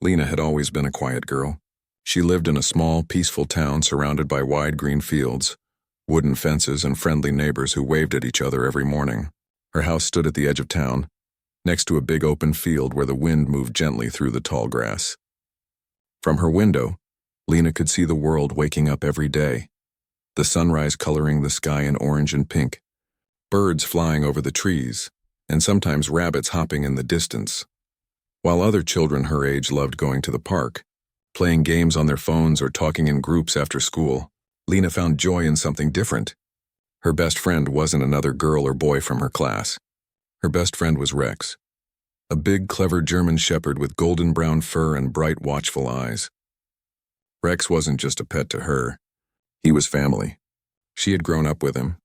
Lena had always been a quiet girl. She lived in a small, peaceful town surrounded by wide green fields, wooden fences, and friendly neighbors who waved at each other every morning. Her house stood at the edge of town, next to a big open field where the wind moved gently through the tall grass. From her window, Lena could see the world waking up every day, the sunrise coloring the sky in orange and pink, birds flying over the trees, and sometimes rabbits hopping in the distance. While other children her age loved going to the park, playing games on their phones or talking in groups after school, Lena found joy in something different. Her best friend wasn't another girl or boy from her class. Her best friend was Rex, a big, clever German shepherd with golden brown fur and bright, watchful eyes. Rex wasn't just a pet to her. He was family. She had grown up with him.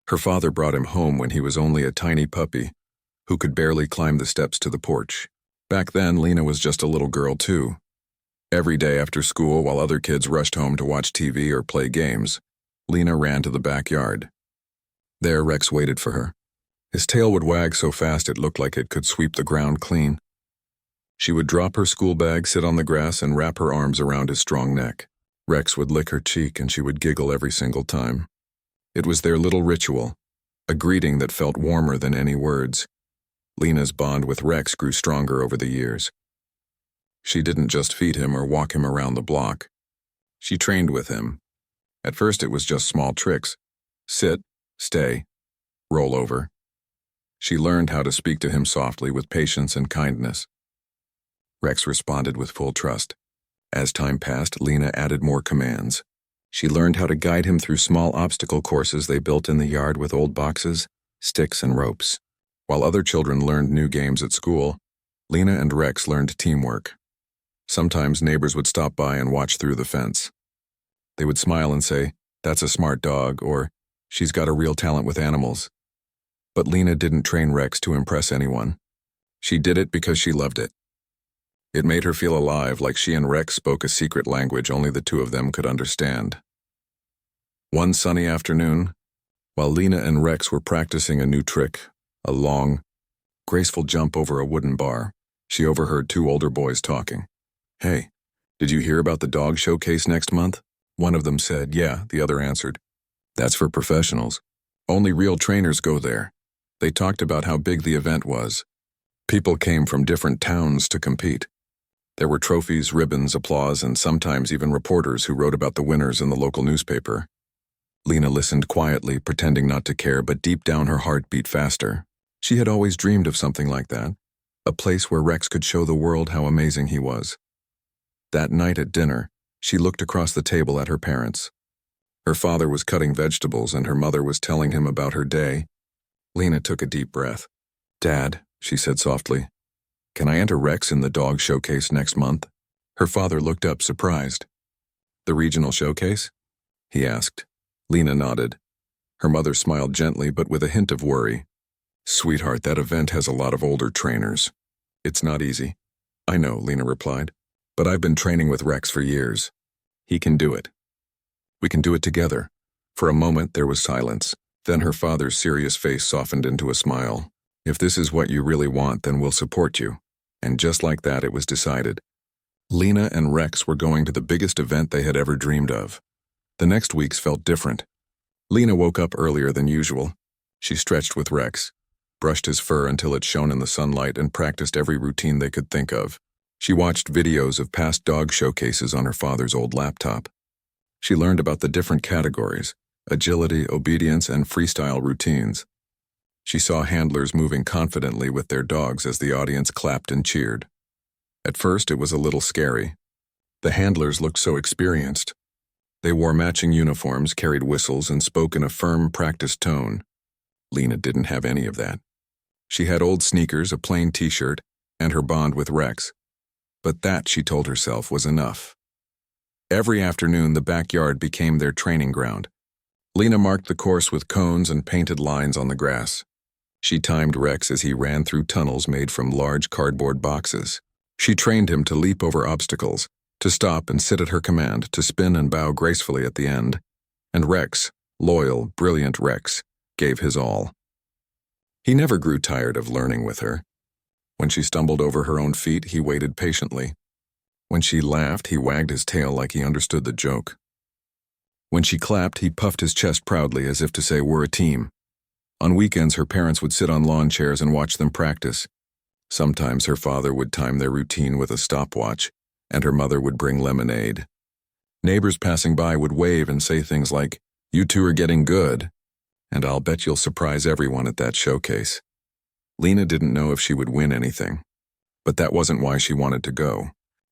Her father brought him home when he was only a tiny puppy who could barely climb the steps to the porch. Back then, Lena was just a little girl, too. Every day after school, while other kids rushed home to watch TV or play games, Lena ran to the backyard. There, Rex waited for her. His tail would wag so fast it looked like it could sweep the ground clean. She would drop her school bag, sit on the grass, and wrap her arms around his strong neck. Rex would lick her cheek, and she would giggle every single time. It was their little ritual, a greeting that felt warmer than any words. Lena's bond with Rex grew stronger over the years. She didn't just feed him or walk him around the block. She trained with him. At first it was just small tricks. Sit, stay, roll over. She learned how to speak to him softly with patience and kindness. Rex responded with full trust. As time passed, Lena added more commands. She learned how to guide him through small obstacle courses they built in the yard with old boxes, sticks, and ropes. While other children learned new games at school, Lena and Rex learned teamwork. Sometimes neighbors would stop by and watch through the fence. They would smile and say, "That's a smart dog," or "She's got a real talent with animals." But Lena didn't train Rex to impress anyone. She did it because she loved it. It made her feel alive, like she and Rex spoke a secret language only the two of them could understand. One sunny afternoon, while Lena and Rex were practicing a new trick, a long, graceful jump over a wooden bar, she overheard two older boys talking. "Hey, did you hear about the dog showcase next month?" One of them said. "Yeah," the other answered. "That's for professionals. Only real trainers go there." They talked about how big the event was. People came from different towns to compete. There were trophies, ribbons, applause, and sometimes even reporters who wrote about the winners in the local newspaper. Lena listened quietly, pretending not to care, but deep down her heart beat faster. She had always dreamed of something like that, a place where Rex could show the world how amazing he was. That night at dinner, she looked across the table at her parents. Her father was cutting vegetables and her mother was telling him about her day. Lena took a deep breath. "Dad," she said softly, "can I enter Rex in the dog showcase next month?" Her father looked up, surprised. "The regional showcase?" he asked. Lena nodded. Her mother smiled gently, but with a hint of worry. "Sweetheart, that event has a lot of older trainers. It's not easy." "I know," Lena replied, "but I've been training with Rex for years. He can do it. We can do it together." For a moment there was silence. Then her father's serious face softened into a smile. "If this is what you really want, then we'll support you." And just like that, it was decided. Lena and Rex were going to the biggest event they had ever dreamed of. The next weeks felt different. Lena woke up earlier than usual. She stretched with Rex, brushed his fur until it shone in the sunlight, and practiced every routine they could think of. She watched videos of past dog showcases on her father's old laptop. She learned about the different categories: agility, obedience, and freestyle routines. She saw handlers moving confidently with their dogs as the audience clapped and cheered. At first, it was a little scary. The handlers looked so experienced. They wore matching uniforms, carried whistles, and spoke in a firm, practiced tone. Lena didn't have any of that. She had old sneakers, a plain t-shirt, and her bond with Rex. But that, she told herself, was enough. Every afternoon, the backyard became their training ground. Lena marked the course with cones and painted lines on the grass. She timed Rex as he ran through tunnels made from large cardboard boxes. She trained him to leap over obstacles, to stop and sit at her command, to spin and bow gracefully at the end. And Rex, loyal, brilliant Rex, gave his all. He never grew tired of learning with her. When she stumbled over her own feet, he waited patiently. When she laughed, he wagged his tail like he understood the joke. When she clapped, he puffed his chest proudly as if to say, "We're a team." On weekends, her parents would sit on lawn chairs and watch them practice. Sometimes her father would time their routine with a stopwatch, and her mother would bring lemonade. Neighbors passing by would wave and say things like, "You two are getting good," and "I'll bet you'll surprise everyone at that showcase." Lena didn't know if she would win anything, but that wasn't why she wanted to go.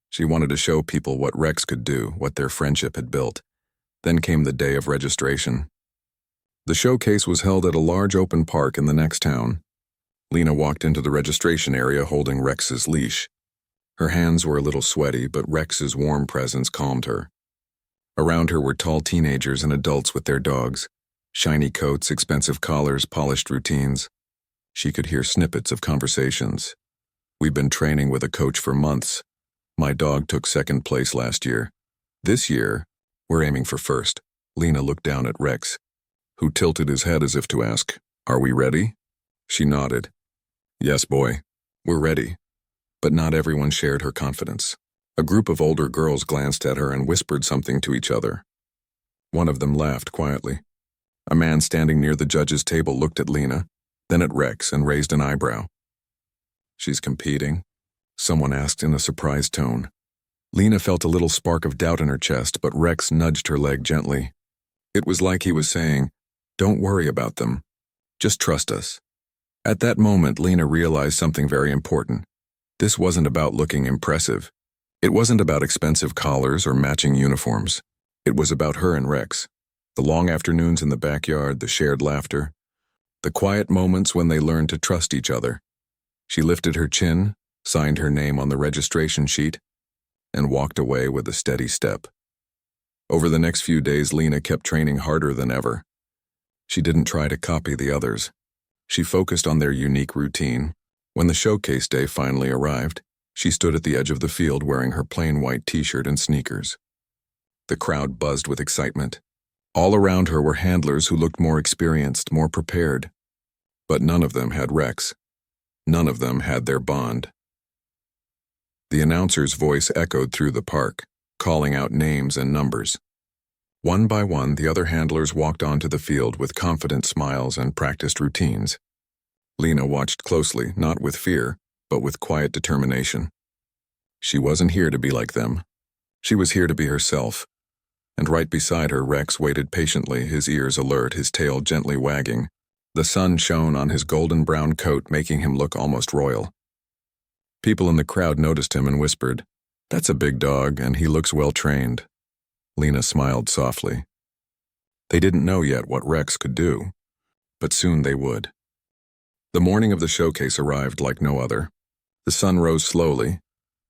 She wanted to show people what Rex could do, what their friendship had built. Then came the day of registration. The showcase was held at a large open park in the next town. Lena walked into the registration area holding Rex's leash. Her hands were a little sweaty, but Rex's warm presence calmed her. Around her were tall teenagers and adults with their dogs. Shiny coats, expensive collars, polished routines. She could hear snippets of conversations. "We've been training with a coach for months. My dog took second place last year. This year, we're aiming for first." Lena looked down at Rex, who tilted his head as if to ask, "Are we ready?" She nodded. "Yes, boy, we're ready." But not everyone shared her confidence. A group of older girls glanced at her and whispered something to each other. One of them laughed quietly. A man standing near the judge's table looked at Lena, then at Rex, and raised an eyebrow. "She's competing?" someone asked in a surprised tone. Lena felt a little spark of doubt in her chest, but Rex nudged her leg gently. It was like he was saying, "Don't worry about them. Just trust us." At that moment, Lena realized something very important. This wasn't about looking impressive. It wasn't about expensive collars or matching uniforms. It was about her and Rex. The long afternoons in the backyard, the shared laughter, the quiet moments when they learned to trust each other. She lifted her chin, signed her name on the registration sheet, and walked away with a steady step. Over the next few days, Lena kept training harder than ever. She didn't try to copy the others. She focused on their unique routine. When the showcase day finally arrived, she stood at the edge of the field wearing her plain white t-shirt and sneakers. The crowd buzzed with excitement. All around her were handlers who looked more experienced, more prepared. But none of them had Rex. None of them had their bond. The announcer's voice echoed through the park, calling out names and numbers. One by one, the other handlers walked onto the field with confident smiles and practiced routines. Lena watched closely, not with fear, but with quiet determination. She wasn't here to be like them. She was here to be herself. And right beside her, Rex waited patiently, his ears alert, his tail gently wagging. The sun shone on his golden-brown coat, making him look almost royal. People in the crowd noticed him and whispered, "That's a big dog, and he looks well-trained." Lena smiled softly. They didn't know yet what Rex could do, but soon they would. The morning of the showcase arrived like no other. The sun rose slowly,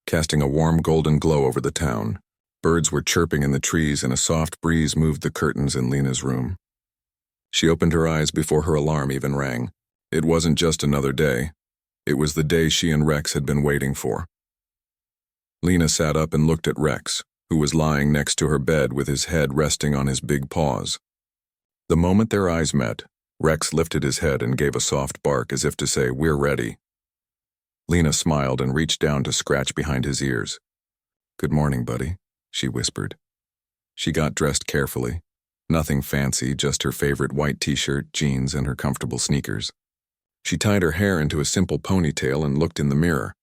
casting a warm golden glow over the town. Birds were chirping in the trees, and a soft breeze moved the curtains in Lena's room. She opened her eyes before her alarm even rang. It wasn't just another day. It was the day she and Rex had been waiting for. Lena sat up and looked at Rex, who was lying next to her bed with his head resting on his big paws. The moment their eyes met, Rex lifted his head and gave a soft bark as if to say, "We're ready." Lena smiled and reached down to scratch behind his ears. "Good morning, buddy," she whispered. She got dressed carefully. Nothing fancy, just her favorite white t-shirt, jeans, and her comfortable sneakers. She tied her hair into a simple ponytail and looked in the mirror.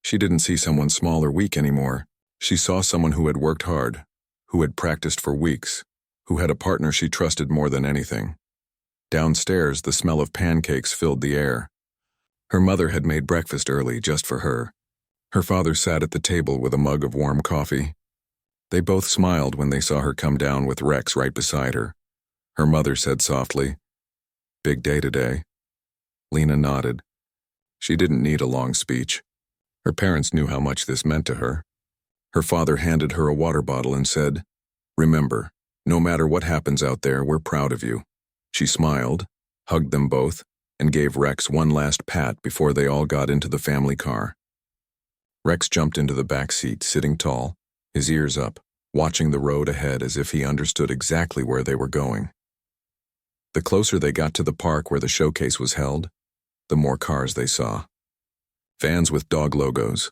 She didn't see someone small or weak anymore. She saw someone who had worked hard, who had practiced for weeks, who had a partner she trusted more than anything. Downstairs, the smell of pancakes filled the air. Her mother had made breakfast early just for her. Her father sat at the table with a mug of warm coffee. They both smiled when they saw her come down with Rex right beside her. Her mother said softly, "Big day today." Lena nodded. She didn't need a long speech. Her parents knew how much this meant to her. Her father handed her a water bottle and said, "Remember, no matter what happens out there, we're proud of you." She smiled, hugged them both, and gave Rex one last pat before they all got into the family car. Rex jumped into the back seat, sitting tall, his ears up, watching the road ahead as if he understood exactly where they were going. The closer they got to the park where the showcase was held, the more cars they saw. Vans with dog logos,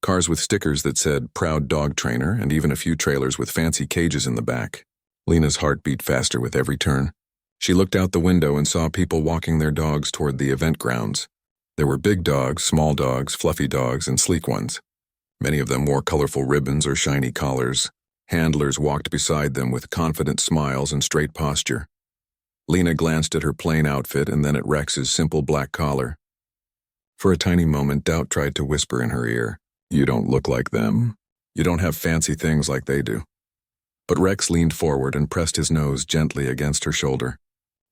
Cars with stickers that said "Proud Dog Trainer" and even a few trailers with fancy cages in the back. Lena's heart beat faster with every turn. She looked out the window and saw people walking their dogs toward the event grounds. There were big dogs, small dogs, fluffy dogs, and sleek ones. Many of them wore colorful ribbons or shiny collars. Handlers walked beside them with confident smiles and straight posture. Lena glanced at her plain outfit and then at Rex's simple black collar. For a tiny moment, doubt tried to whisper in her ear, "You don't look like them. You don't have fancy things like they do." But Rex leaned forward and pressed his nose gently against her shoulder.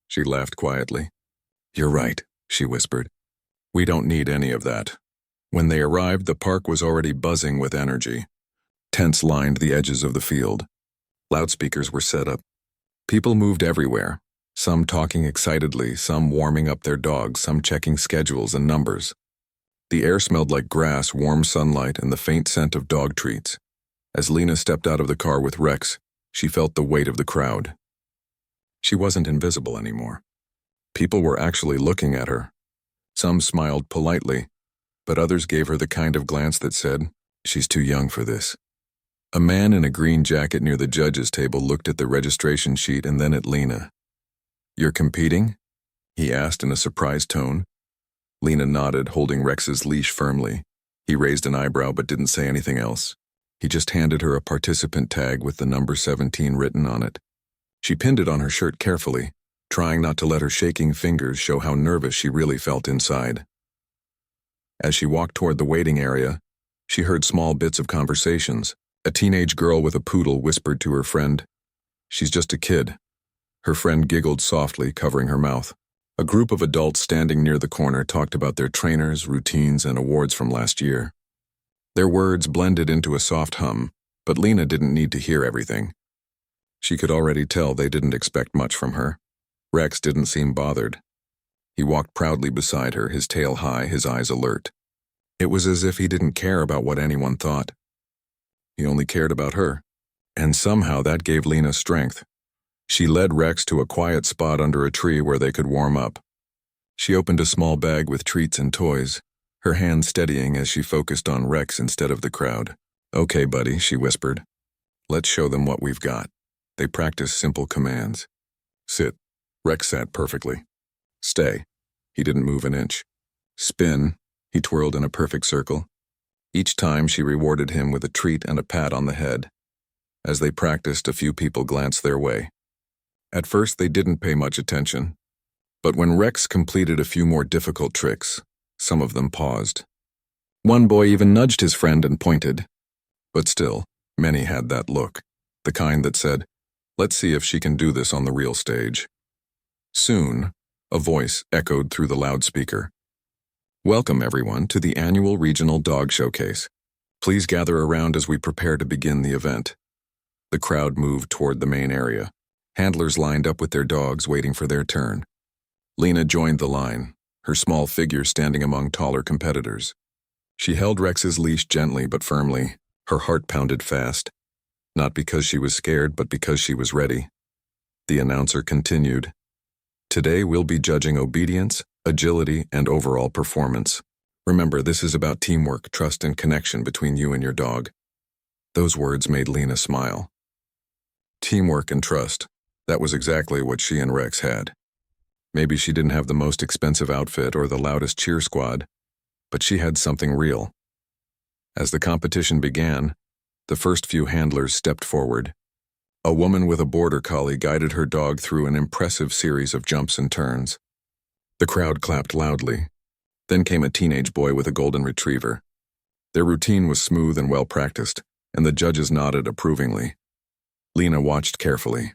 She laughed quietly. "You're right," she whispered. "We don't need any of that." When they arrived, the park was already buzzing with energy. Tents lined the edges of the field. Loudspeakers were set up. People moved everywhere, some talking excitedly, some warming up their dogs, some checking schedules and numbers. The air smelled like grass, warm sunlight, and the faint scent of dog treats. As Lena stepped out of the car with Rex, she felt the weight of the crowd. She wasn't invisible anymore. People were actually looking at her. Some smiled politely, but others gave her the kind of glance that said, "She's too young for this." A man in a green jacket near the judges' table looked at the registration sheet and then at Lena. "You're competing?" he asked in a surprised tone. Lena nodded, holding Rex's leash firmly. He raised an eyebrow but didn't say anything else. He just handed her a participant tag with the number 17 written on it. She pinned it on her shirt carefully, trying not to let her shaking fingers show how nervous she really felt inside. As she walked toward the waiting area, she heard small bits of conversations. A teenage girl with a poodle whispered to her friend, "She's just a kid." Her friend giggled softly, covering her mouth. A group of adults standing near the corner talked about their trainers, routines, and awards from last year. Their words blended into a soft hum, but Lena didn't need to hear everything. She could already tell they didn't expect much from her. Rex didn't seem bothered. He walked proudly beside her, his tail high, his eyes alert. It was as if he didn't care about what anyone thought. He only cared about her, and somehow that gave Lena strength. She led Rex to a quiet spot under a tree where they could warm up. She opened a small bag with treats and toys, her hand steadying as she focused on Rex instead of the crowd. "Okay, buddy," she whispered. "Let's show them what we've got." They practiced simple commands. "Sit." Rex sat perfectly. "Stay." He didn't move an inch. "Spin." He twirled in a perfect circle. Each time she rewarded him with a treat and a pat on the head. As they practiced, a few people glanced their way. At first, they didn't pay much attention. But when Rex completed a few more difficult tricks, some of them paused. One boy even nudged his friend and pointed. But still, many had that look, the kind that said, "Let's see if she can do this on the real stage." Soon, a voice echoed through the loudspeaker. "Welcome, everyone, to the annual Regional Dog Showcase. Please gather around as we prepare to begin the event." The crowd moved toward the main area. Handlers lined up with their dogs waiting for their turn. Lena joined the line, her small figure standing among taller competitors. She held Rex's leash gently but firmly. Her heart pounded fast, not because she was scared, but because she was ready. The announcer continued, "Today we'll be judging obedience, agility, and overall performance. Remember, this is about teamwork, trust, and connection between you and your dog." Those words made Lena smile. Teamwork and trust. That was exactly what she and Rex had. Maybe she didn't have the most expensive outfit or the loudest cheer squad, but she had something real. As the competition began, the first few handlers stepped forward. A woman with a border collie guided her dog through an impressive series of jumps and turns. The crowd clapped loudly. Then came a teenage boy with a golden retriever. Their routine was smooth and well-practiced, and the judges nodded approvingly. Lena watched carefully.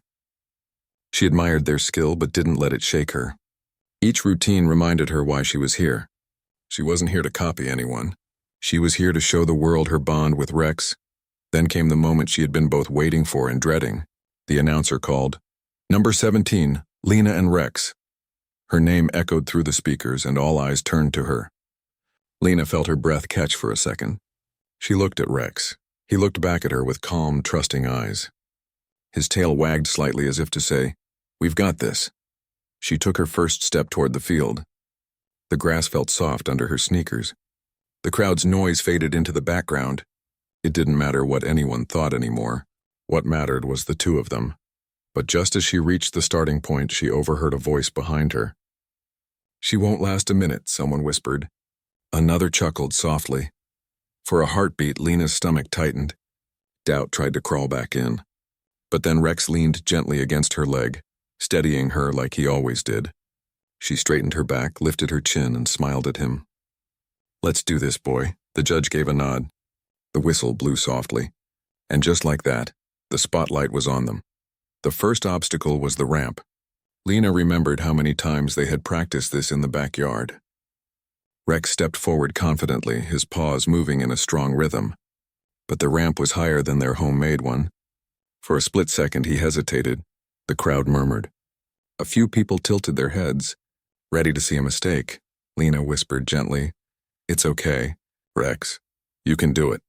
She admired their skill but didn't let it shake her. Each routine reminded her why she was here. She wasn't here to copy anyone. She was here to show the world her bond with Rex. Then came the moment she had been both waiting for and dreading. The announcer called, "Number 17, Lena and Rex." Her name echoed through the speakers and all eyes turned to her. Lena felt her breath catch for a second. She looked at Rex. He looked back at her with calm, trusting eyes. His tail wagged slightly as if to say, "We've got this." She took her first step toward the field. The grass felt soft under her sneakers. The crowd's noise faded into the background. It didn't matter what anyone thought anymore. What mattered was the two of them. But just as she reached the starting point, she overheard a voice behind her. "She won't last a minute," someone whispered. Another chuckled softly. For a heartbeat, Lena's stomach tightened. Doubt tried to crawl back in. But then Rex leaned gently against her leg, steadying her like he always did. She straightened her back, lifted her chin, and smiled at him. "Let's do this, boy." The judge gave a nod. The whistle blew softly. And just like that, the spotlight was on them. The first obstacle was the ramp. Lena remembered how many times they had practiced this in the backyard. Rex stepped forward confidently, his paws moving in a strong rhythm. But the ramp was higher than their homemade one. For a split second he hesitated. The crowd murmured. A few people tilted their heads, ready to see a mistake. Lena whispered gently, "It's okay, Rex. You can do it."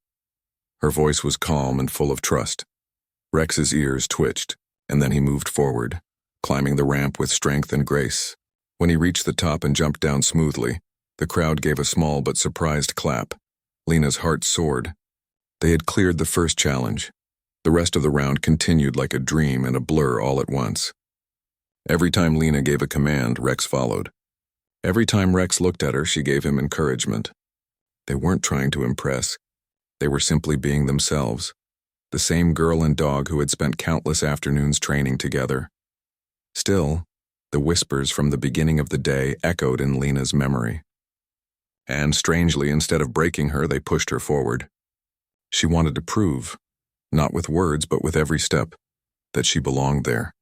Her voice was calm and full of trust. Rex's ears twitched, and then he moved forward, climbing the ramp with strength and grace. When he reached the top and jumped down smoothly, the crowd gave a small but surprised clap. Lena's heart soared. They had cleared the first challenge. The rest of the round continued like a dream and a blur all at once. Every time Lena gave a command, Rex followed. Every time Rex looked at her, she gave him encouragement. They weren't trying to impress. They were simply being themselves. The same girl and dog who had spent countless afternoons training together. Still, the whispers from the beginning of the day echoed in Lena's memory. And strangely, instead of breaking her, they pushed her forward. She wanted to prove, not with words but with every step, that she belonged there.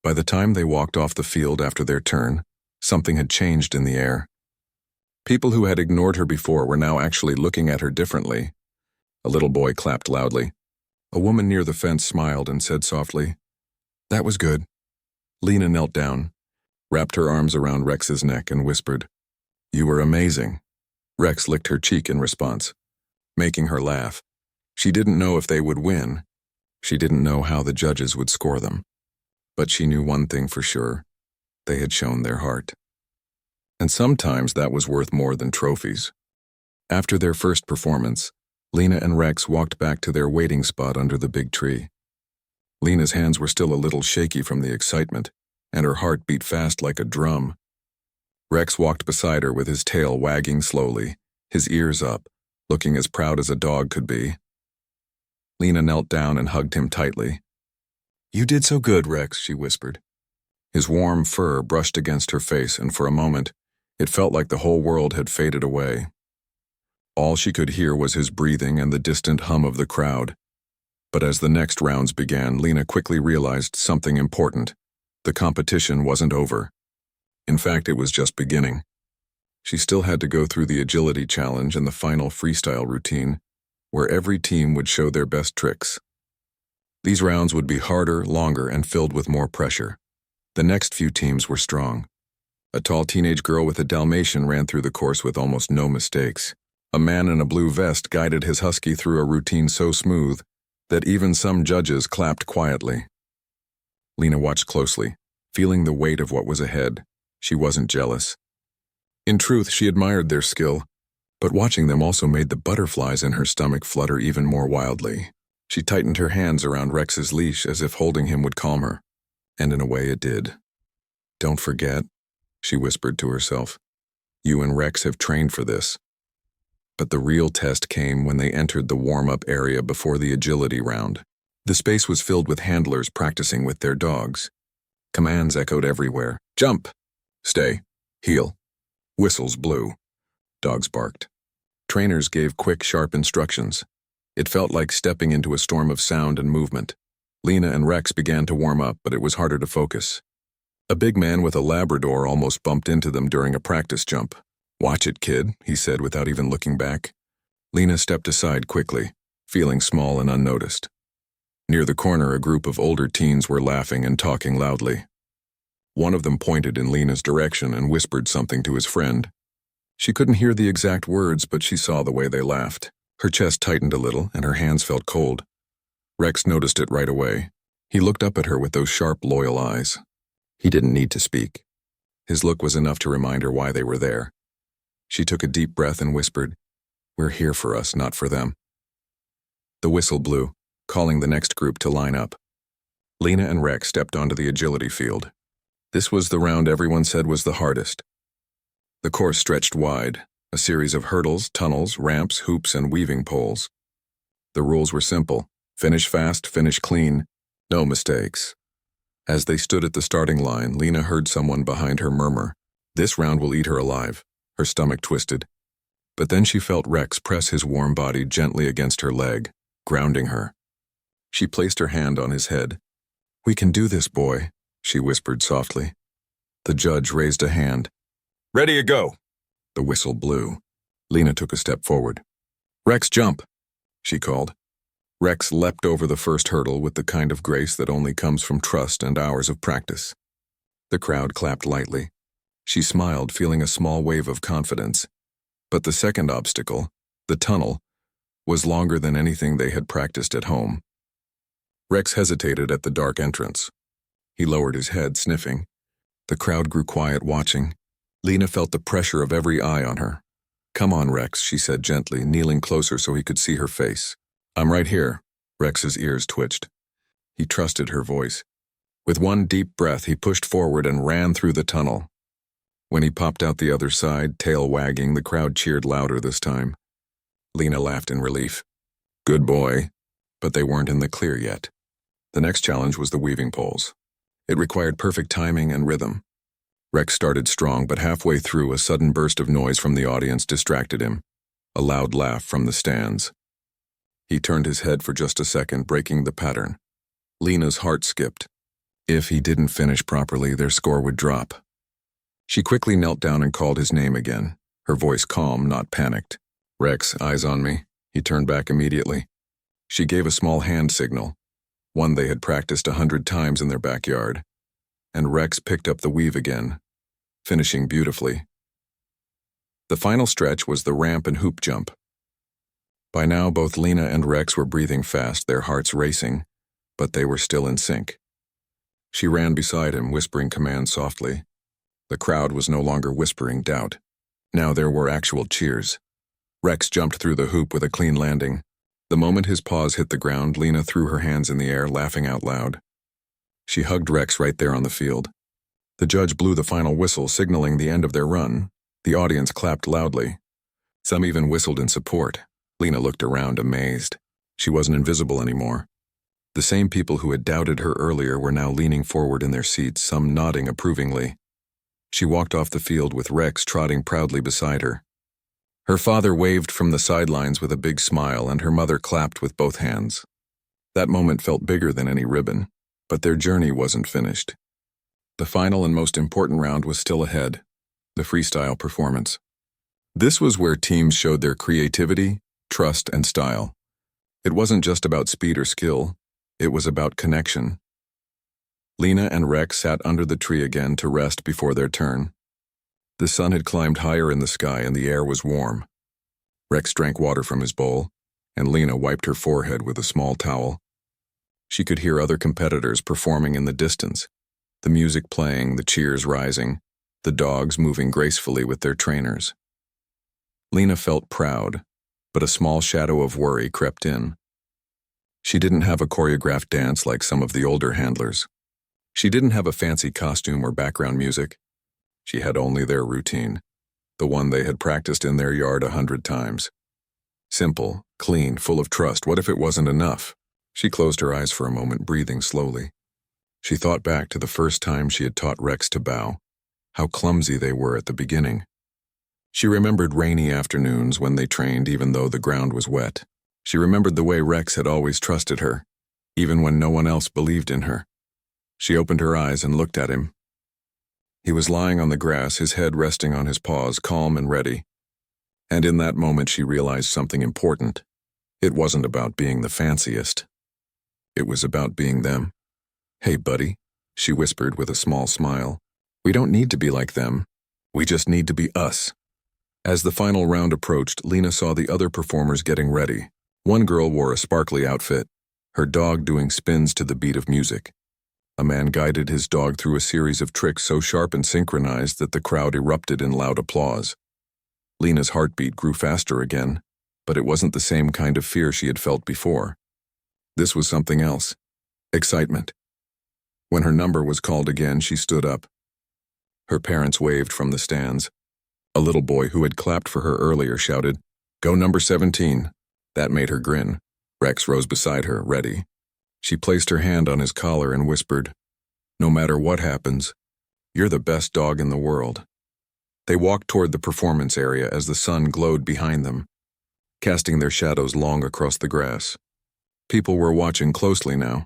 By the time they walked off the field after their turn, something had changed in the air. People who had ignored her before were now actually looking at her differently. A little boy clapped loudly. A woman near the fence smiled and said softly, "That was good." Lena knelt down, wrapped her arms around Rex's neck and whispered, "You were amazing." Rex licked her cheek in response, making her laugh. She didn't know if they would win. She didn't know how the judges would score them. But she knew one thing for sure. They had shown their heart. And sometimes that was worth more than trophies. After their first performance, Lena and Rex walked back to their waiting spot under the big tree. Lena's hands were still a little shaky from the excitement, and her heart beat fast like a drum. Rex walked beside her with his tail wagging slowly, his ears up, looking as proud as a dog could be. Lena knelt down and hugged him tightly. "You did so good, Rex," she whispered. His warm fur brushed against her face, and for a moment, it felt like the whole world had faded away. All she could hear was his breathing and the distant hum of the crowd. But as the next rounds began, Lena quickly realized something important. The competition wasn't over. In fact, it was just beginning. She still had to go through the agility challenge and the final freestyle routine, where every team would show their best tricks. These rounds would be harder, longer, and filled with more pressure. The next few teams were strong. A tall teenage girl with a Dalmatian ran through the course with almost no mistakes. A man in a blue vest guided his husky through a routine so smooth that even some judges clapped quietly. Lena watched closely, feeling the weight of what was ahead. She wasn't jealous. In truth, she admired their skill, but watching them also made the butterflies in her stomach flutter even more wildly. She tightened her hands around Rex's leash as if holding him would calm her, and in a way it did. "Don't forget," she whispered to herself. "You and Rex have trained for this." But the real test came when they entered the warm-up area before the agility round. The space was filled with handlers practicing with their dogs. Commands echoed everywhere. "Jump! Stay! Heel!" Whistles blew. Dogs barked. Trainers gave quick, sharp instructions. It felt like stepping into a storm of sound and movement. Lena and Rex began to warm up, but it was harder to focus. A big man with a Labrador almost bumped into them during a practice jump. "Watch it, kid," he said without even looking back. Lena stepped aside quickly, feeling small and unnoticed. Near the corner, a group of older teens were laughing and talking loudly. One of them pointed in Lena's direction and whispered something to his friend. She couldn't hear the exact words, but she saw the way they laughed. Her chest tightened a little, and her hands felt cold. Rex noticed it right away. He looked up at her with those sharp, loyal eyes. He didn't need to speak. His look was enough to remind her why they were there. She took a deep breath and whispered, "We're here for us, not for them." The whistle blew, calling the next group to line up. Lena and Rex stepped onto the agility field. This was the round everyone said was the hardest. The course stretched wide, a series of hurdles, tunnels, ramps, hoops, and weaving poles. The rules were simple: finish fast, finish clean, no mistakes. As they stood at the starting line, Lena heard someone behind her murmur, "This round will eat her alive." Her stomach twisted. But then she felt Rex press his warm body gently against her leg, grounding her. She placed her hand on his head. "We can do this, boy," she whispered softly. The judge raised a hand. "Ready to go." The whistle blew. Lena took a step forward. "Rex, jump," she called. Rex leapt over the first hurdle with the kind of grace that only comes from trust and hours of practice. The crowd clapped lightly. She smiled, feeling a small wave of confidence. But the second obstacle, the tunnel, was longer than anything they had practiced at home. Rex hesitated at the dark entrance. He lowered his head, sniffing. The crowd grew quiet, watching. Lena felt the pressure of every eye on her. "Come on, Rex," she said gently, kneeling closer so he could see her face. "I'm right here." Rex's ears twitched. He trusted her voice. With one deep breath, he pushed forward and ran through the tunnel. When he popped out the other side, tail wagging, the crowd cheered louder this time. Lena laughed in relief. "Good boy." But they weren't in the clear yet. The next challenge was the weaving poles. It required perfect timing and rhythm. Rex started strong, but halfway through, a sudden burst of noise from the audience distracted him. A loud laugh from the stands. He turned his head for just a second, breaking the pattern. Lena's heart skipped. If he didn't finish properly, their score would drop. She quickly knelt down and called his name again, her voice calm, not panicked. "Rex, eyes on me." He turned back immediately. She gave a small hand signal, one they had practiced 100 times in their backyard, and Rex picked up the weave again, finishing beautifully. The final stretch was the ramp and hoop jump. By now, both Lena and Rex were breathing fast, their hearts racing, but they were still in sync. She ran beside him, whispering commands softly. The crowd was no longer whispering doubt. Now there were actual cheers. Rex jumped through the hoop with a clean landing. The moment his paws hit the ground, Lena threw her hands in the air, laughing out loud. She hugged Rex right there on the field. The judge blew the final whistle, signaling the end of their run. The audience clapped loudly. Some even whistled in support. Lena looked around, amazed. She wasn't invisible anymore. The same people who had doubted her earlier were now leaning forward in their seats, some nodding approvingly. She walked off the field with Rex trotting proudly beside her. Her father waved from the sidelines with a big smile, and her mother clapped with both hands. That moment felt bigger than any ribbon, but their journey wasn't finished. The final and most important round was still ahead, the freestyle performance. This was where teams showed their creativity, trust, and style. It wasn't just about speed or skill, it was about connection. Lena and Rex sat under the tree again to rest before their turn. The sun had climbed higher in the sky and the air was warm. Rex drank water from his bowl, and Lena wiped her forehead with a small towel. She could hear other competitors performing in the distance, the music playing, the cheers rising, the dogs moving gracefully with their trainers. Lena felt proud, but a small shadow of worry crept in. She didn't have a choreographed dance like some of the older handlers. She didn't have a fancy costume or background music. She had only their routine, the one they had practiced in their yard 100 times. Simple, clean, full of trust. What if it wasn't enough? She closed her eyes for a moment, breathing slowly. She thought back to the first time she had taught Rex to bow, how clumsy they were at the beginning. She remembered rainy afternoons when they trained even though the ground was wet. She remembered the way Rex had always trusted her, even when no one else believed in her. She opened her eyes and looked at him. He was lying on the grass, his head resting on his paws, calm and ready. And in that moment she realized something important. It wasn't about being the fanciest. It was about being them. "Hey, buddy," she whispered with a small smile. "We don't need to be like them. We just need to be us." As the final round approached, Lena saw the other performers getting ready. One girl wore a sparkly outfit, her dog doing spins to the beat of music. A man guided his dog through a series of tricks so sharp and synchronized that the crowd erupted in loud applause. Lena's heartbeat grew faster again, but it wasn't the same kind of fear she had felt before. This was something else. Excitement. When her number was called again, she stood up. Her parents waved from the stands. A little boy who had clapped for her earlier shouted, "Go number 17." That made her grin. Rex rose beside her, ready. She placed her hand on his collar and whispered, "No matter what happens, you're the best dog in the world." They walked toward the performance area as the sun glowed behind them, casting their shadows long across the grass. People were watching closely now,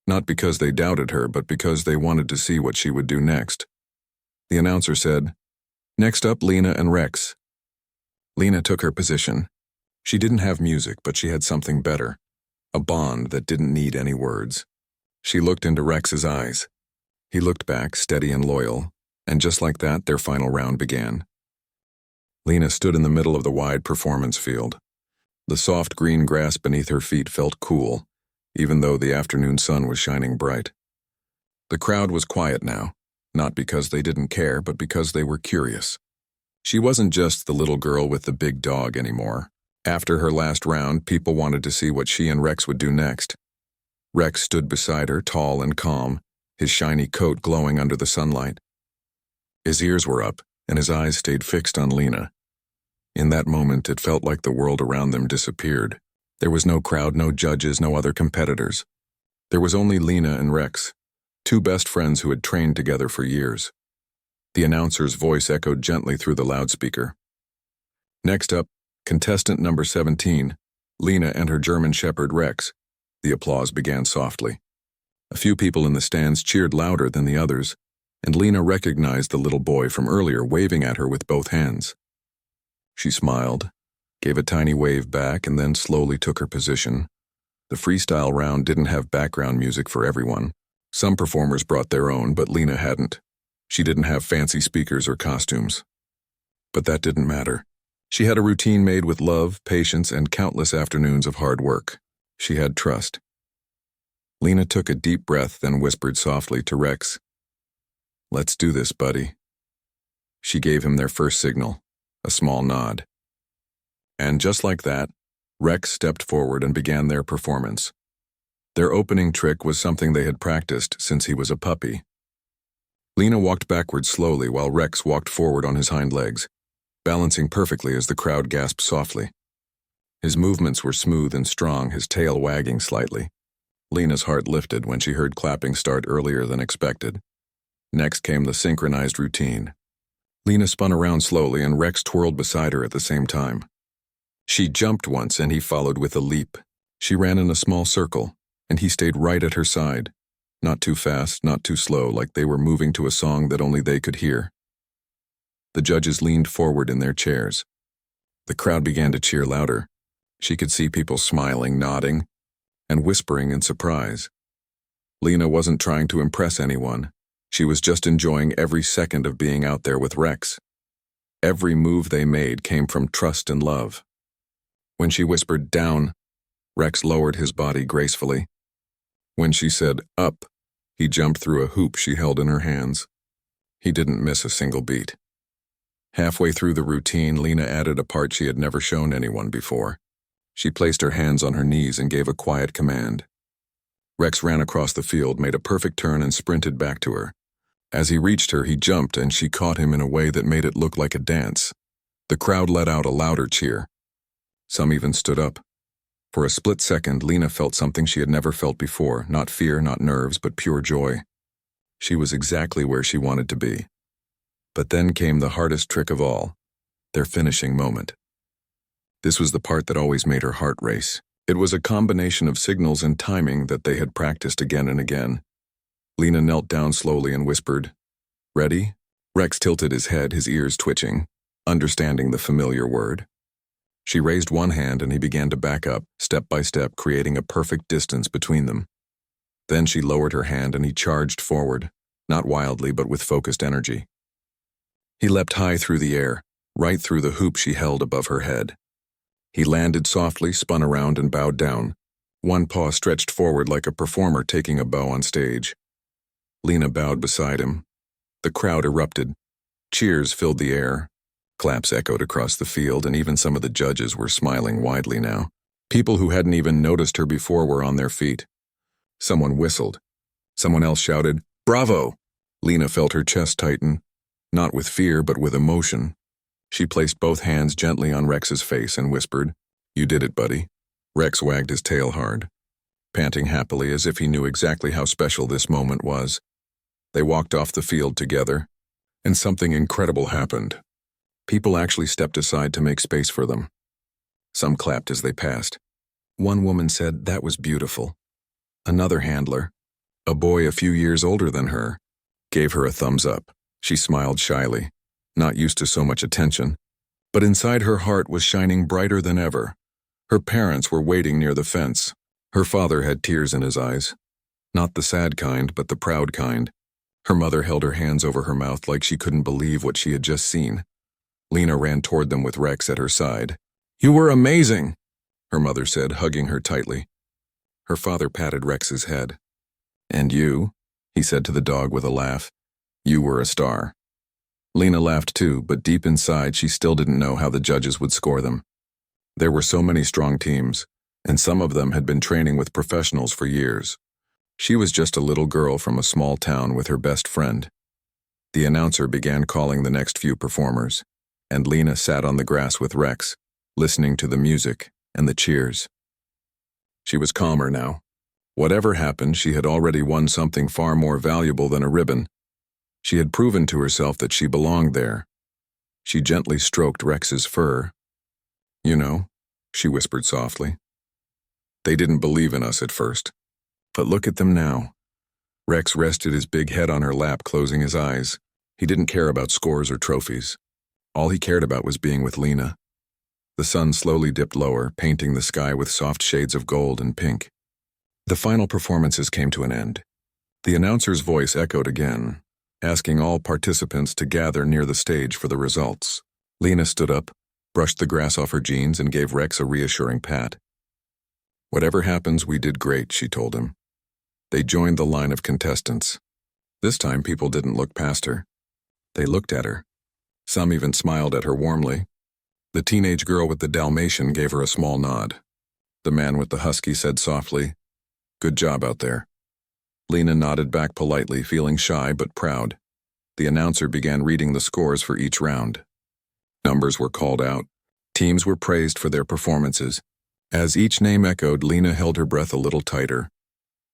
not because they doubted her, but because they wanted to see what she would do next. The announcer said, "Next up, Lena and Rex." Lena took her position. She didn't have music, but she had something better, a bond that didn't need any words. She looked into Rex's eyes. He looked back, steady and loyal, and just like that, their final round began. Lena stood in the middle of the wide performance field. The soft green grass beneath her feet felt cool, even though the afternoon sun was shining bright. The crowd was quiet now, not because they didn't care, but because they were curious. She wasn't just the little girl with the big dog anymore. After her last round, people wanted to see what she and Rex would do next. Rex stood beside her, tall and calm, his shiny coat glowing under the sunlight. His ears were up, and his eyes stayed fixed on Lena. In that moment, it felt like the world around them disappeared. There was no crowd, no judges, no other competitors. There was only Lena and Rex, two best friends who had trained together for years. The announcer's voice echoed gently through the loudspeaker. "Next up, contestant number 17, Lena and her German Shepherd Rex." The applause began softly. A few people in the stands cheered louder than the others, and Lena recognized the little boy from earlier waving at her with both hands. She smiled, gave a tiny wave back, and then slowly took her position. The freestyle round didn't have background music for everyone. Some performers brought their own, but Lena hadn't. She didn't have fancy speakers or costumes. But that didn't matter. She had a routine made with love, patience, and countless afternoons of hard work. She had trust. Lena took a deep breath, then whispered softly to Rex, "Let's do this, buddy." She gave him their first signal, a small nod. And just like that, Rex stepped forward and began their performance. Their opening trick was something they had practiced since he was a puppy. Lena walked backward slowly while Rex walked forward on his hind legs, balancing perfectly as the crowd gasped softly. His movements were smooth and strong, his tail wagging slightly. Lena's heart lifted when she heard clapping start earlier than expected. Next came the synchronized routine. Lena spun around slowly and Rex twirled beside her at the same time. She jumped once and he followed with a leap. She ran in a small circle, and he stayed right at her side. Not too fast, not too slow, like they were moving to a song that only they could hear. The judges leaned forward in their chairs. The crowd began to cheer louder. She could see people smiling, nodding, and whispering in surprise. Lena wasn't trying to impress anyone. She was just enjoying every second of being out there with Rex. Every move they made came from trust and love. When she whispered, "Down," Rex lowered his body gracefully. When she said, "Up," he jumped through a hoop she held in her hands. He didn't miss a single beat. Halfway through the routine, Lena added a part she had never shown anyone before. She placed her hands on her knees and gave a quiet command. Rex ran across the field, made a perfect turn, and sprinted back to her. As he reached her, he jumped, and she caught him in a way that made it look like a dance. The crowd let out a louder cheer. Some even stood up. For a split second, Lena felt something she had never felt before, not fear, not nerves, but pure joy. She was exactly where she wanted to be. But then came the hardest trick of all, their finishing moment. This was the part that always made her heart race. It was a combination of signals and timing that they had practiced again and again. Lena knelt down slowly and whispered, "Ready?" Rex tilted his head, his ears twitching, understanding the familiar word. She raised one hand and he began to back up, step by step, creating a perfect distance between them. Then she lowered her hand and he charged forward, not wildly but with focused energy. He leapt high through the air, right through the hoop she held above her head. He landed softly, spun around, and bowed down, one paw stretched forward like a performer taking a bow on stage. Lena bowed beside him. The crowd erupted. Cheers filled the air. Claps echoed across the field, and even some of the judges were smiling widely now. People who hadn't even noticed her before were on their feet. Someone whistled. Someone else shouted, "Bravo!" Lena felt her chest tighten, not with fear but with emotion. She placed both hands gently on Rex's face and whispered, "You did it, buddy." Rex wagged his tail hard, panting happily as if he knew exactly how special this moment was. They walked off the field together, and something incredible happened. People actually stepped aside to make space for them. Some clapped as they passed. One woman said, "That was beautiful." Another handler, a boy a few years older than her, gave her a thumbs up. She smiled shyly, not used to so much attention, but inside her heart was shining brighter than ever. Her parents were waiting near the fence. Her father had tears in his eyes. Not the sad kind, but the proud kind. Her mother held her hands over her mouth like she couldn't believe what she had just seen. Lena ran toward them with Rex at her side. "You were amazing," her mother said, hugging her tightly. Her father patted Rex's head. "And you," he said to the dog with a laugh, "you were a star." Lena laughed too, but deep inside she still didn't know how the judges would score them. There were so many strong teams, and some of them had been training with professionals for years. She was just a little girl from a small town with her best friend. The announcer began calling the next few performers, and Lena sat on the grass with Rex, listening to the music and the cheers. She was calmer now. Whatever happened, she had already won something far more valuable than a ribbon. She had proven to herself that she belonged there. She gently stroked Rex's fur. "You know," she whispered softly, "they didn't believe in us at first. But look at them now." Rex rested his big head on her lap, closing his eyes. He didn't care about scores or trophies. All he cared about was being with Lena. The sun slowly dipped lower, painting the sky with soft shades of gold and pink. The final performances came to an end. The announcer's voice echoed again, asking all participants to gather near the stage for the results. Lena stood up, brushed the grass off her jeans, and gave Rex a reassuring pat. "Whatever happens, we did great," she told him. They joined the line of contestants. This time people didn't look past her. They looked at her. Some even smiled at her warmly. The teenage girl with the Dalmatian gave her a small nod. The man with the husky said softly, "Good job out there." Lena nodded back politely, feeling shy but proud. The announcer began reading the scores for each round. Numbers were called out. Teams were praised for their performances. As each name echoed, Lena held her breath a little tighter.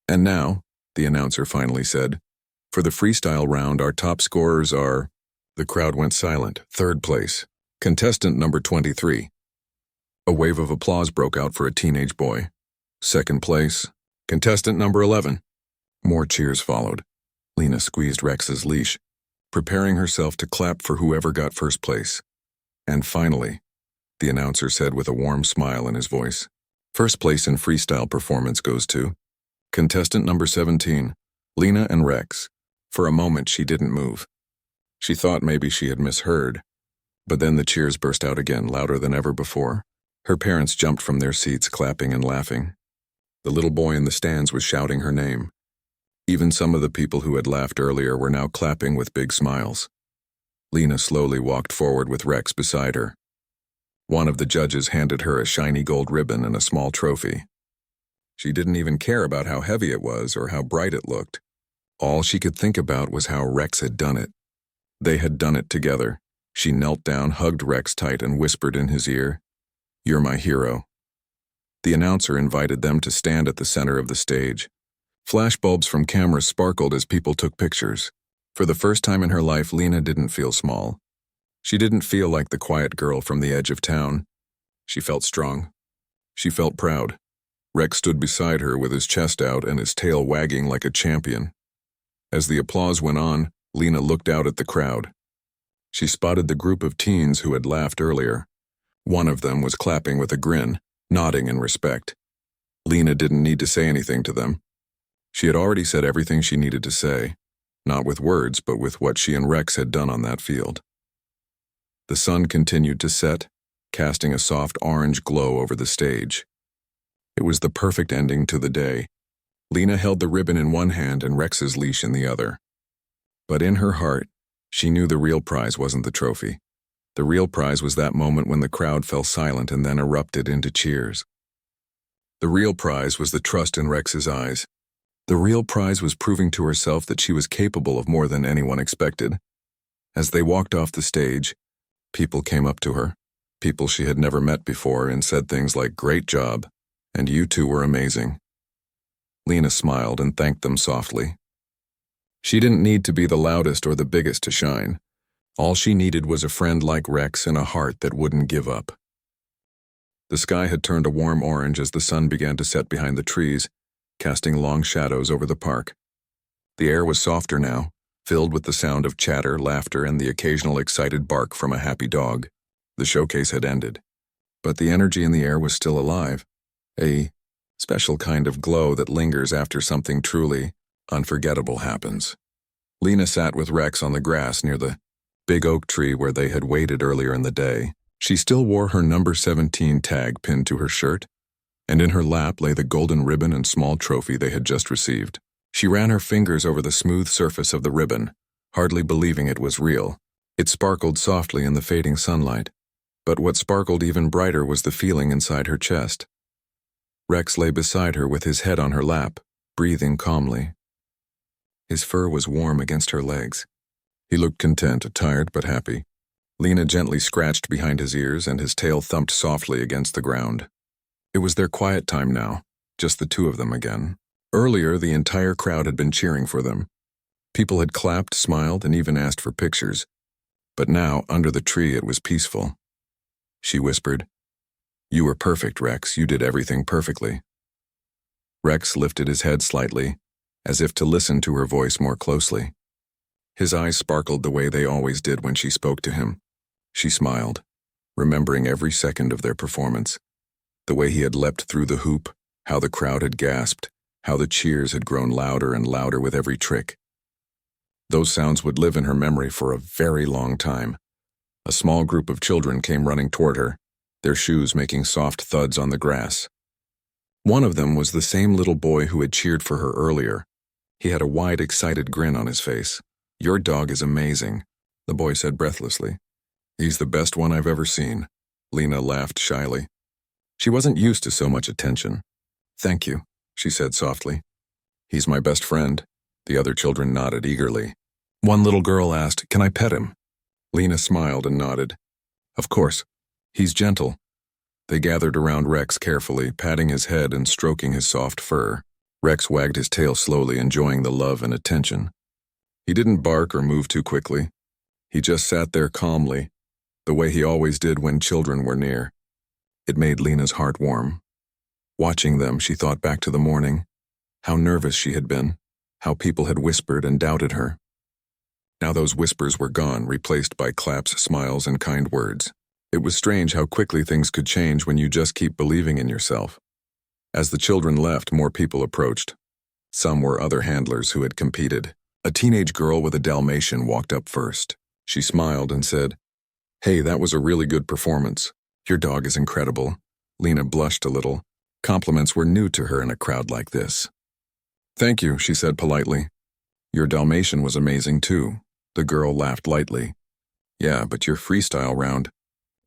"And now," the announcer finally said, "for the freestyle round, our top scorers are..." The crowd went silent. Third place, contestant number 23. A wave of applause broke out for a teenage boy. Second place, contestant number 11. More cheers followed. Lena squeezed Rex's leash, preparing herself to clap for whoever got first place. And finally, the announcer said with a warm smile in his voice, "First place in freestyle performance goes to contestant number 17, Lena and Rex." For a moment, she didn't move. She thought maybe she had misheard, but then the cheers burst out again, louder than ever before. Her parents jumped from their seats, clapping and laughing. The little boy in the stands was shouting her name. Even some of the people who had laughed earlier were now clapping with big smiles. Lena slowly walked forward with Rex beside her. One of the judges handed her a shiny gold ribbon and a small trophy. She didn't even care about how heavy it was or how bright it looked. All she could think about was how Rex had done it. They had done it together. She knelt down, hugged Rex tight, and whispered in his ear, "You're my hero." The announcer invited them to stand at the center of the stage. Flashbulbs from cameras sparkled as people took pictures. For the first time in her life, Lena didn't feel small. She didn't feel like the quiet girl from the edge of town. She felt strong. She felt proud. Rex stood beside her with his chest out and his tail wagging like a champion. As the applause went on, Lena looked out at the crowd. She spotted the group of teens who had laughed earlier. One of them was clapping with a grin, nodding in respect. Lena didn't need to say anything to them. She had already said everything she needed to say, not with words, but with what she and Rex had done on that field. The sun continued to set, casting a soft orange glow over the stage. It was the perfect ending to the day. Lena held the ribbon in one hand and Rex's leash in the other. But in her heart, she knew the real prize wasn't the trophy. The real prize was that moment when the crowd fell silent and then erupted into cheers. The real prize was the trust in Rex's eyes. The real prize was proving to herself that she was capable of more than anyone expected. As they walked off the stage, people came up to her, people she had never met before, and said things like, "Great job," and "You two were amazing." Lena smiled and thanked them softly. She didn't need to be the loudest or the biggest to shine. All she needed was a friend like Rex and a heart that wouldn't give up. The sky had turned a warm orange as the sun began to set behind the trees, casting long shadows over the park. The air was softer now, filled with the sound of chatter, laughter, and the occasional excited bark from a happy dog. The showcase had ended, but the energy in the air was still alive, a special kind of glow that lingers after something truly unforgettable happens. Lena sat with Rex on the grass near the big oak tree where they had waited earlier in the day. She still wore her number 17 tag pinned to her shirt, and in her lap lay the golden ribbon and small trophy they had just received. She ran her fingers over the smooth surface of the ribbon, hardly believing it was real. It sparkled softly in the fading sunlight, but what sparkled even brighter was the feeling inside her chest. Rex lay beside her with his head on her lap, breathing calmly. His fur was warm against her legs. He looked content, tired but happy. Lena gently scratched behind his ears and his tail thumped softly against the ground. It was their quiet time now, just the two of them again. Earlier, the entire crowd had been cheering for them. People had clapped, smiled, and even asked for pictures. But now, under the tree, it was peaceful. She whispered, "You were perfect, Rex. You did everything perfectly." Rex lifted his head slightly, as if to listen to her voice more closely. His eyes sparkled the way they always did when she spoke to him. She smiled, remembering every second of their performance. The way he had leapt through the hoop, how the crowd had gasped, how the cheers had grown louder and louder with every trick. Those sounds would live in her memory for a very long time. A small group of children came running toward her, their shoes making soft thuds on the grass. One of them was the same little boy who had cheered for her earlier. He had a wide, excited grin on his face. "Your dog is amazing," the boy said breathlessly. "He's the best one I've ever seen." Lena laughed shyly. She wasn't used to so much attention. "Thank you," she said softly. "He's my best friend." The other children nodded eagerly. One little girl asked, "Can I pet him?" Lena smiled and nodded. "Of course. He's gentle." They gathered around Rex carefully, patting his head and stroking his soft fur. Rex wagged his tail slowly, enjoying the love and attention. He didn't bark or move too quickly. He just sat there calmly, the way he always did when children were near. It made Lena's heart warm. Watching them, she thought back to the morning, how nervous she had been, how people had whispered and doubted her. Now those whispers were gone, replaced by claps, smiles, and kind words. It was strange how quickly things could change when you just keep believing in yourself. As the children left, more people approached. Some were other handlers who had competed. A teenage girl with a Dalmatian walked up first. She smiled and said, "Hey, that was a really good performance. Your dog is incredible." Lena blushed a little. Compliments were new to her in a crowd like this. "Thank you," she said politely. "Your Dalmatian was amazing too." The girl laughed lightly. "Yeah, but your freestyle round,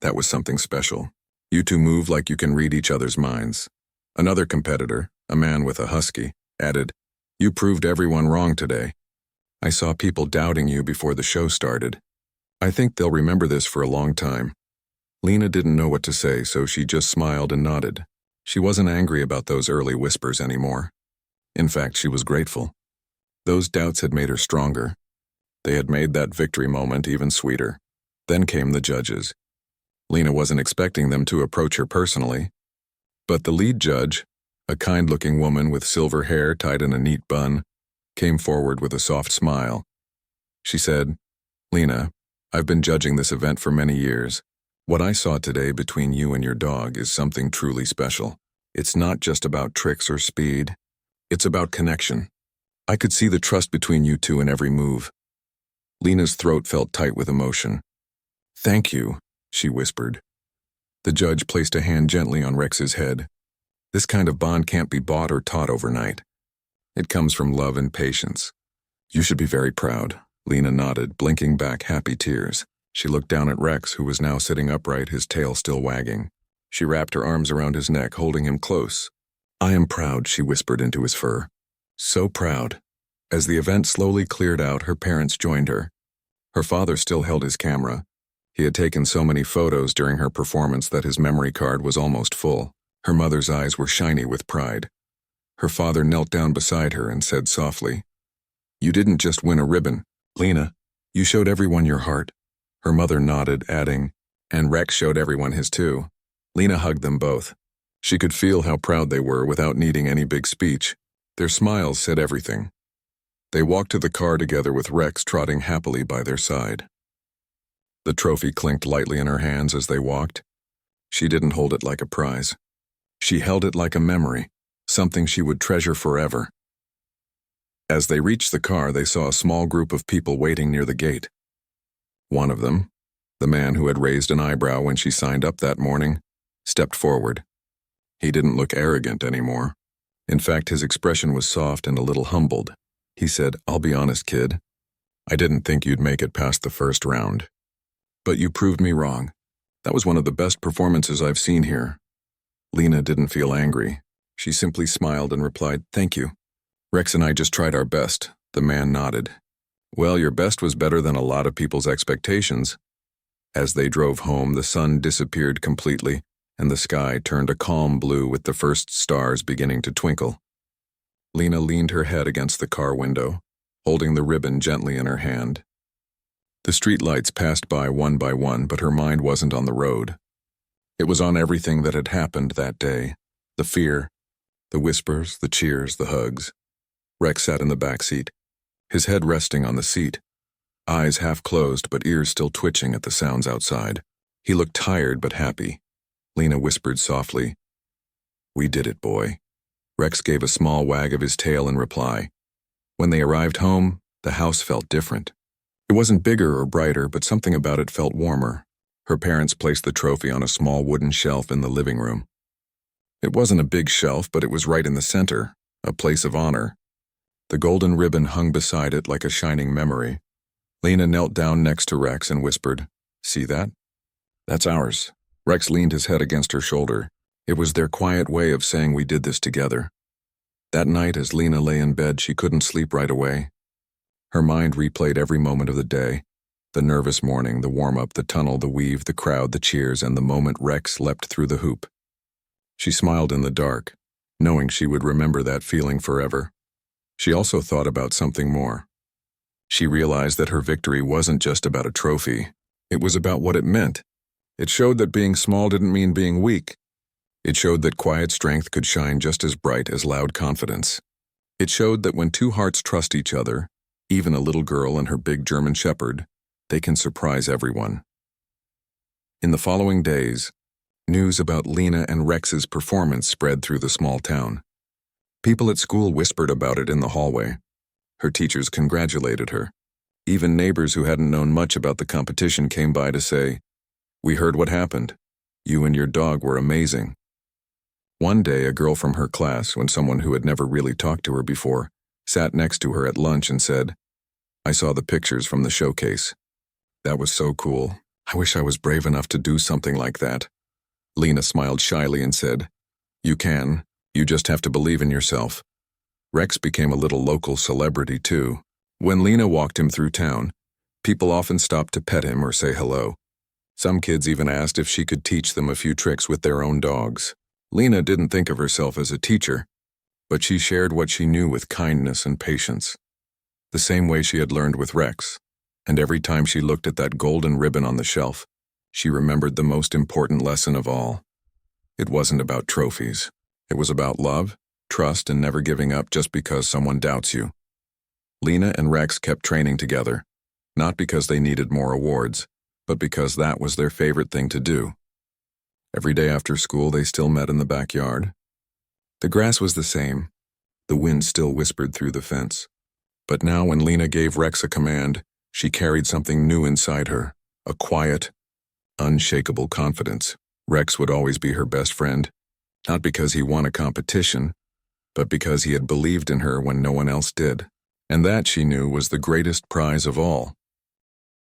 that was something special. You two move like you can read each other's minds." Another competitor, a man with a husky, added, "You proved everyone wrong today. I saw people doubting you before the show started. I think they'll remember this for a long time." Lena didn't know what to say, so she just smiled and nodded. She wasn't angry about those early whispers anymore. In fact, she was grateful. Those doubts had made her stronger. They had made that victory moment even sweeter. Then came the judges. Lena wasn't expecting them to approach her personally. But the lead judge, a kind-looking woman with silver hair tied in a neat bun, came forward with a soft smile. She said, "Lena, I've been judging this event for many years. What I saw today between you and your dog is something truly special. It's not just about tricks or speed. It's about connection. I could see the trust between you two in every move." Lena's throat felt tight with emotion. "Thank you," she whispered. The judge placed a hand gently on Rex's head. "This kind of bond can't be bought or taught overnight. It comes from love and patience. You should be very proud." Lena nodded, blinking back happy tears. She looked down at Rex, who was now sitting upright, his tail still wagging. She wrapped her arms around his neck, holding him close. "I am proud," she whispered into his fur. "So proud." As the event slowly cleared out, her parents joined her. Her father still held his camera. He had taken so many photos during her performance that his memory card was almost full. Her mother's eyes were shiny with pride. Her father knelt down beside her and said softly, "You didn't just win a ribbon, Lena. You showed everyone your heart." Her mother nodded, adding, "And Rex showed everyone his too." Lena hugged them both. She could feel how proud they were without needing any big speech. Their smiles said everything. They walked to the car together with Rex trotting happily by their side. The trophy clinked lightly in her hands as they walked. She didn't hold it like a prize. She held it like a memory, something she would treasure forever. As they reached the car, they saw a small group of people waiting near the gate. One of them, the man who had raised an eyebrow when she signed up that morning, stepped forward. He didn't look arrogant anymore. In fact, his expression was soft and a little humbled. He said, "I'll be honest, kid. I didn't think you'd make it past the first round. But you proved me wrong. That was one of the best performances I've seen here." Lena didn't feel angry. She simply smiled and replied, "Thank you. Rex and I just tried our best." The man nodded. "Well, your best was better than a lot of people's expectations." As they drove home, the sun disappeared completely, and the sky turned a calm blue with the first stars beginning to twinkle. Lena leaned her head against the car window, holding the ribbon gently in her hand. The streetlights passed by one, but her mind wasn't on the road. It was on everything that had happened that day. The fear, the whispers, the cheers, the hugs. Rex sat in the back seat, his head resting on the seat, eyes half closed but ears still twitching at the sounds outside. He looked tired but happy. Lena whispered softly, "We did it, boy." Rex gave a small wag of his tail in reply. When they arrived home, the house felt different. It wasn't bigger or brighter, but something about it felt warmer. Her parents placed the trophy on a small wooden shelf in the living room. It wasn't a big shelf, but it was right in the center, a place of honor. The golden ribbon hung beside it like a shining memory. Lena knelt down next to Rex and whispered, "See that? That's ours." Rex leaned his head against her shoulder. It was their quiet way of saying we did this together. That night, as Lena lay in bed, she couldn't sleep right away. Her mind replayed every moment of the day, the nervous morning, the warm-up, the tunnel, the weave, the crowd, the cheers, and the moment Rex leapt through the hoop. She smiled in the dark, knowing she would remember that feeling forever. She also thought about something more. She realized that her victory wasn't just about a trophy. It was about what it meant. It showed that being small didn't mean being weak. It showed that quiet strength could shine just as bright as loud confidence. It showed that when two hearts trust each other, even a little girl and her big German shepherd, they can surprise everyone. In the following days, news about Lena and Rex's performance spread through the small town. People at school whispered about it in the hallway. Her teachers congratulated her. Even neighbors who hadn't known much about the competition came by to say, "We heard what happened. You and your dog were amazing." One day, a girl from her class, when someone who had never really talked to her before, sat next to her at lunch and said, "I saw the pictures from the showcase. That was so cool. I wish I was brave enough to do something like that." Lena smiled shyly and said, "You can. You just have to believe in yourself." Rex became a little local celebrity too. When Lena walked him through town, people often stopped to pet him or say hello. Some kids even asked if she could teach them a few tricks with their own dogs. Lena didn't think of herself as a teacher, but she shared what she knew with kindness and patience, the same way she had learned with Rex. And every time she looked at that golden ribbon on the shelf, she remembered the most important lesson of all. It wasn't about trophies. It was about love, trust, and never giving up just because someone doubts you. Lena and Rex kept training together, not because they needed more awards, but because that was their favorite thing to do. Every day after school, they still met in the backyard. The grass was the same. The wind still whispered through the fence. But now when Lena gave Rex a command, she carried something new inside her, a quiet, unshakable confidence. Rex would always be her best friend, not because he won a competition, but because he had believed in her when no one else did. And that, she knew, was the greatest prize of all.